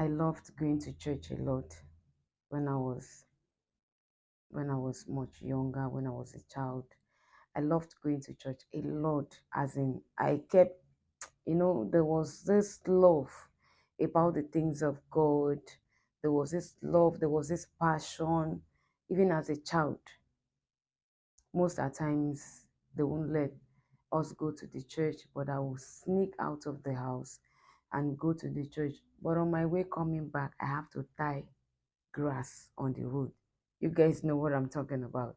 I loved going to church a lot when I was much younger, when I was a child. I loved going to church a lot, as in I kept, there was this love about the things of God. There was this love, there was this passion. Even as a child, most at times they won't let us go to the church, but I will sneak out of the house and go to the church. But on my way coming back, I have to tie grass on the road. You guys know what I'm talking about.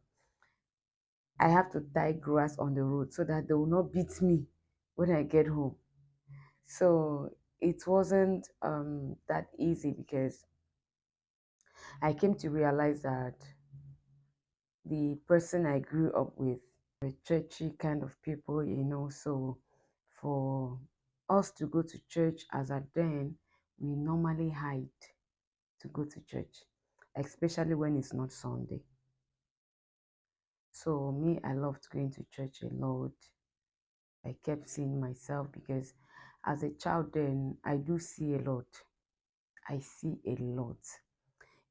I have to tie grass on the road so that they will not beat me when I get home. So it wasn't that easy, because I came to realize that the person I grew up with were churchy kind of people. So for us to go to church as a then, we normally hide to go to church, especially when it's not Sunday. So me, I loved going to church a lot. I kept seeing myself, because as a child then, I do see a lot. I see a lot.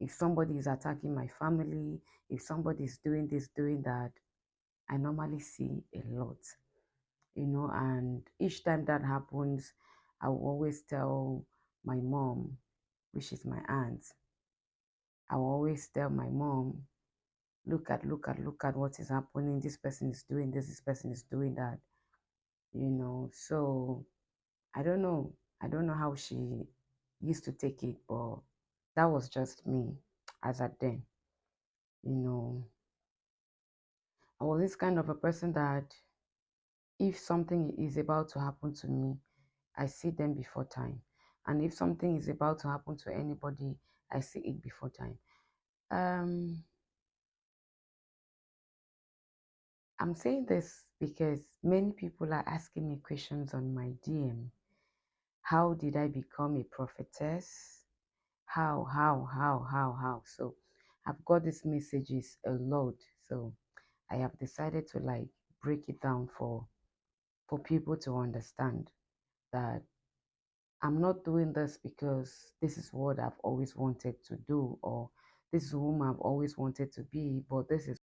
If somebody is attacking my family, if somebody is doing this, doing that, I normally see a lot. And each time that happens, I will always tell my mom, which is my aunt, I will always tell my mom, look at what is happening. This person is doing this person is doing that. So I don't know. I don't know how she used to take it, but that was just me as at then. You know, I was this kind of a person that if something is about to happen to me, I see them before time. And if something is about to happen to anybody, I see it before time. Um, I'm saying this because many people are asking me questions on my DM. How did I become a prophetess? How? So I've got these messages a lot. So I have decided to like break it down for people to understand that I'm not doing this because this is what I've always wanted to do, or this is whom I've always wanted to be, but this is.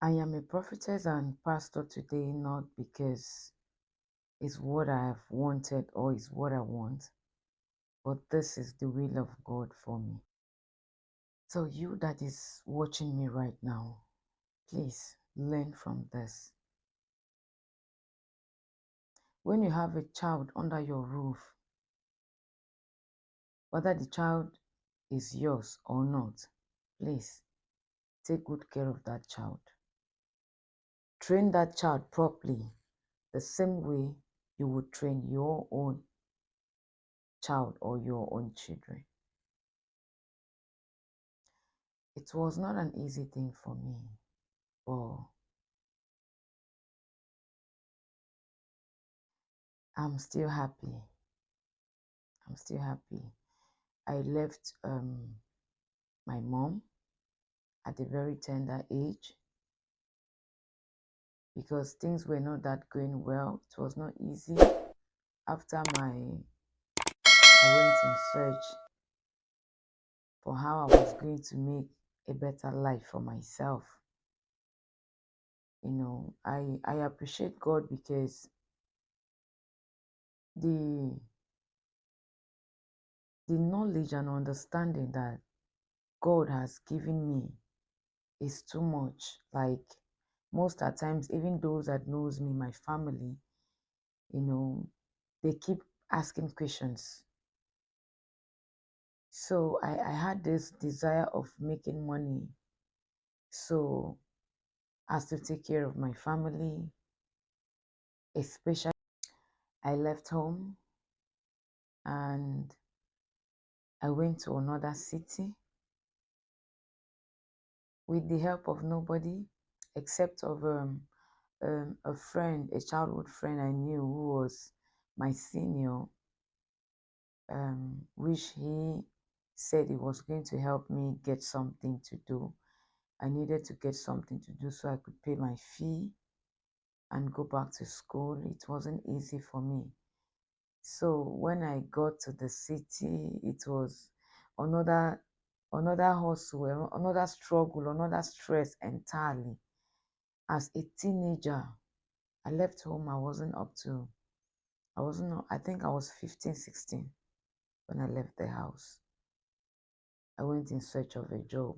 I am a prophetess and pastor today, not because it's what I've wanted or it's what I want, but this is the will of God for me. So, you that is watching me right now, please learn from this. When you have a child under your roof, whether the child is yours or not, please take good care of that child. Train that child properly, the same way you would train your own child or your own children. It was not an easy thing for me, but I'm still happy. I'm still happy. I left my mom at a very tender age because things were not that going well. It was not easy. After I went in search for how I was going to make a better life for myself. I appreciate God because the the knowledge and understanding that God has given me is too much. Like most at times, even those that knows me, my family, you know, they keep asking questions. So I had this desire of making money so as to take care of my family, especially I left home and I went to another city with the help of nobody except of a friend, a childhood friend I knew who was my senior, which he said he was going to help me get something to do. I needed to get something to do so I could pay my fee and go back to school. It wasn't easy for me. So when I got to the city, it was another another hustle, another struggle, another stress entirely. As a teenager, I left home. I wasn't, I think I was 15, 16 when I left the house. I went in search of a job.